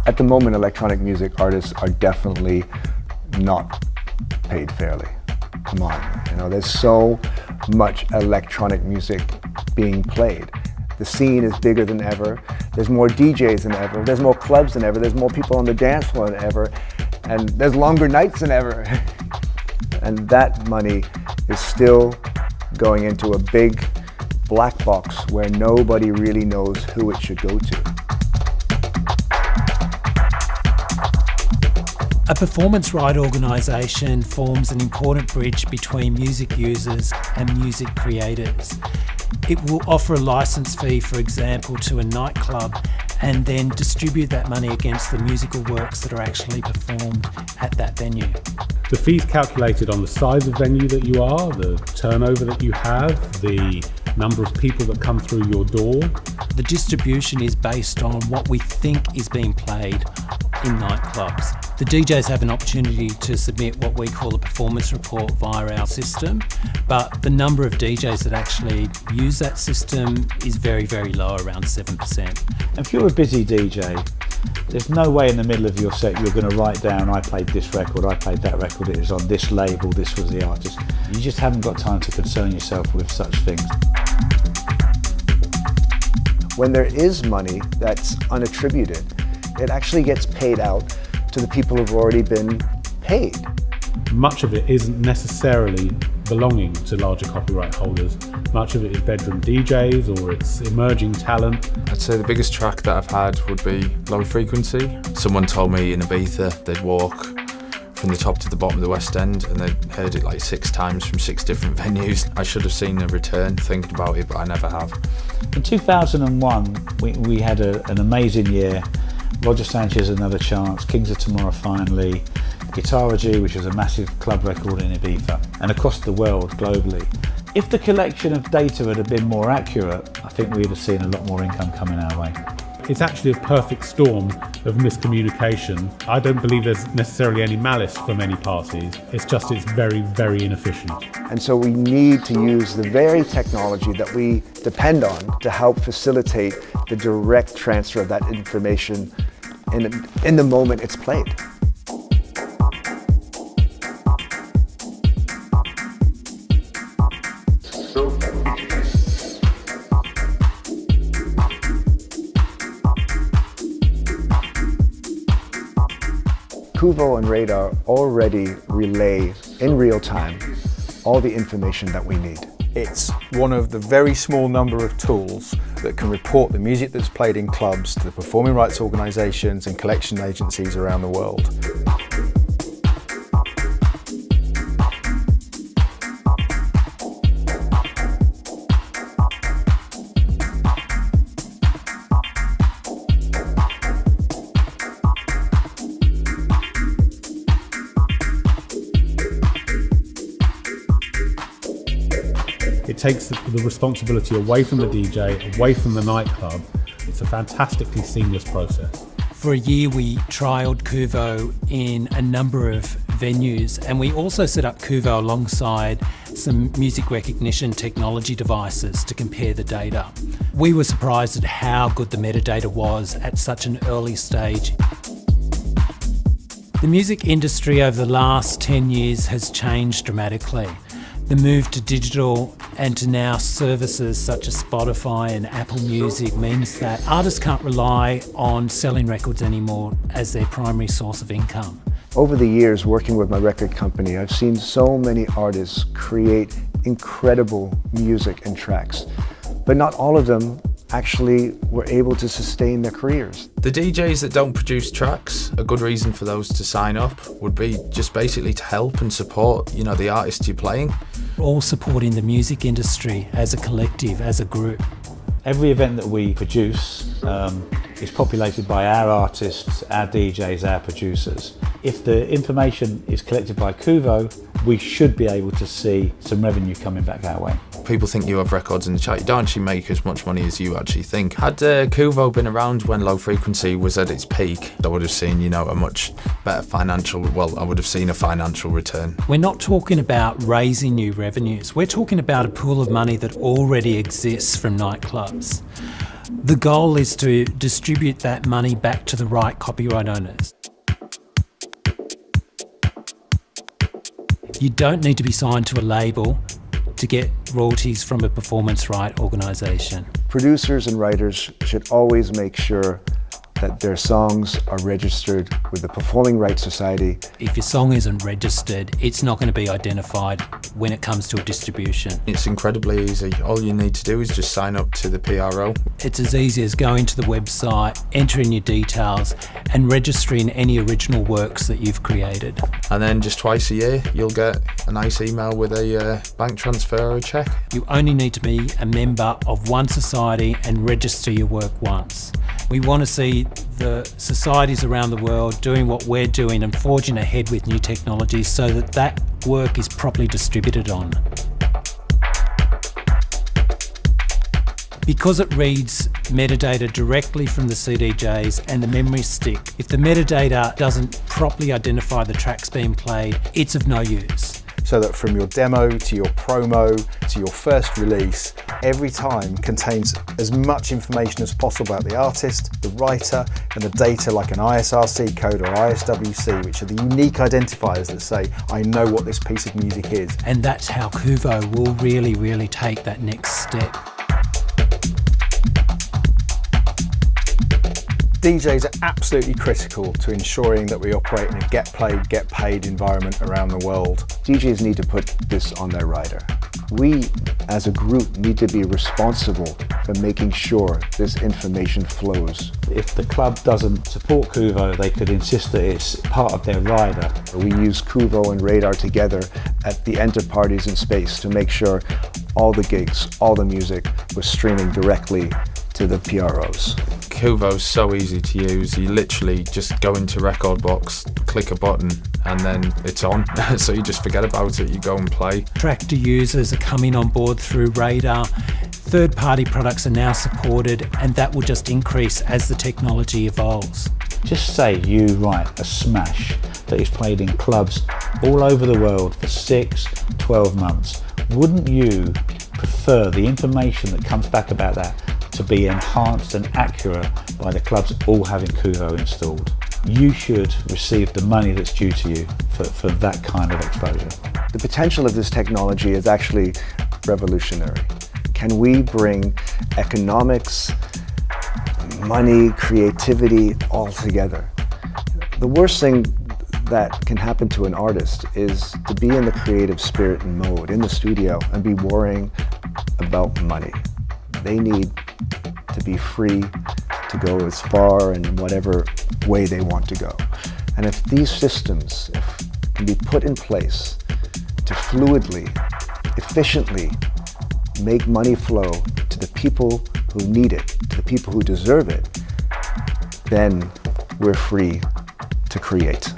At the moment, electronic music artists are definitely not paid fairly. Come on, you know, there's so much electronic music being played. The scene is bigger than ever. There's more DJs than ever. There's more clubs than ever. There's more people on the dance floor than ever. And there's longer nights than ever. And that money is still going into a big black box where nobody really knows who it should go to. A performance right organisation forms an important bridge between music users and music creators. It will offer a licence fee, for example, to a nightclub and then distribute that money against the musical works that are actually performed at that venue. The fee is calculated on the size of venue that you are, the turnover that you have, the number of people that come through your door. The distribution is based on what we think is being played in nightclubs. The DJs have an opportunity to submit what we call a performance report via our system, but the number of DJs that actually use that system is very, very low, around 7%. If you're a busy DJ, there's no way in the middle of your set you're going to write down, I played this record, I played that record, it was on this label, this was the artist. You just haven't got time to concern yourself with such things. When there is money that's unattributed, it actually gets paid out to the people who've already been paid. Much of it isn't necessarily belonging to larger copyright holders. Much of it is bedroom DJs or it's emerging talent. I'd say the biggest track that I've had would be Low Frequency. Someone told me in Ibiza they'd walk from the top to the bottom of the West End and they'd heard it like 6 times from 6 different venues. I should have seen a return thinking about it, but I never have. In 2001, we had an amazing year. Roger Sanchez, Another Chance, Kings of Tomorrow finally, Guitarology, which was a massive club record in Ibiza, and across the world globally. If the collection of data had been more accurate, I think we'd have seen a lot more income coming our way. It's actually a perfect storm of miscommunication. I don't believe there's necessarily any malice from any parties. It's very, very inefficient. And so we need to use the very technology that we depend on to help facilitate the direct transfer of that information in the moment it's played. KUVO and RADR already relay in real time all the information that we need. It's one of the very small number of tools that can report the music that's played in clubs to the performing rights organisations and collection agencies around the world. It takes the responsibility away from the DJ, away from the nightclub. It's a fantastically seamless process. For a year we trialled KUVO in a number of venues, and we also set up KUVO alongside some music recognition technology devices to compare the data. We were surprised at how good the metadata was at such an early stage. The music industry over the last 10 years has changed dramatically. The move to digital and to now services such as Spotify and Apple Music means that artists can't rely on selling records anymore as their primary source of income. Over the years working with my record company, I've seen so many artists create incredible music and tracks, but not all of them actually were able to sustain their careers. The DJs that don't produce tracks, a good reason for those to sign up would be just basically to help and support, the artists you're playing. All supporting the music industry as a collective, as a group. Every event that we produce is populated by our artists, our DJs, our producers. If the information is collected by KUVO, we should be able to see some revenue coming back our way. People think you have records in the chart. You don't actually make as much money as you actually think. Had KUVO been around when Low Frequency was at its peak, I would have seen, a much better I would have seen a financial return. We're not talking about raising new revenues. We're talking about a pool of money that already exists from nightclubs. The goal is to distribute that money back to the right copyright owners. You don't need to be signed to a label to get royalties from a performance right organisation. Producers and writers should always make sure that their songs are registered with the Performing Rights Society. If your song isn't registered, it's not going to be identified when it comes to a distribution. It's incredibly easy. All you need to do is just sign up to the PRO. It's as easy as going to the website, entering your details and registering any original works that you've created. And then just twice a year, you'll get a nice email with a bank transfer or a cheque. You only need to be a member of one society and register your work once. We want to see the societies around the world doing what we're doing and forging ahead with new technologies so that that work is properly distributed on. Because it reads metadata directly from the CDJs and the memory stick, if the metadata doesn't properly identify the tracks being played, it's of no use. So that from your demo to your promo to your first release, every time contains as much information as possible about the artist, the writer, and the data like an ISRC code or ISWC, which are the unique identifiers that say, I know what this piece of music is. And that's how KUVO will really take that next step. DJs are absolutely critical to ensuring that we operate in a get played, get paid environment around the world. DJs need to put this on their rider. We, as a group, need to be responsible for making sure this information flows. If the club doesn't support KUVO, they could insist that it's part of their rider. We use KUVO and RADR together at the Enter parties in space to make sure all the gigs, all the music was streaming directly to the PROs. KUVO's so easy to use. You literally just go into Record Box, click a button, and then it's on. So you just forget about it, you go and play. Tractor users are coming on board through RADR. Third-party products are now supported, and that will just increase as the technology evolves. Just say you write a smash that is played in clubs all over the world for 6, 12 months. Wouldn't you prefer the information that comes back about that to be enhanced and accurate by the clubs all having KUVO installed? You should receive the money that's due to you for that kind of exposure. The potential of this technology is actually revolutionary. Can we bring economics, money, creativity all together? The worst thing that can happen to an artist is to be in the creative spirit and mode in the studio and be worrying about money. They need to be free to go as far in whatever way they want to go. And if these systems can be put in place to fluidly, efficiently make money flow to the people who need it, to the people who deserve it, then we're free to create.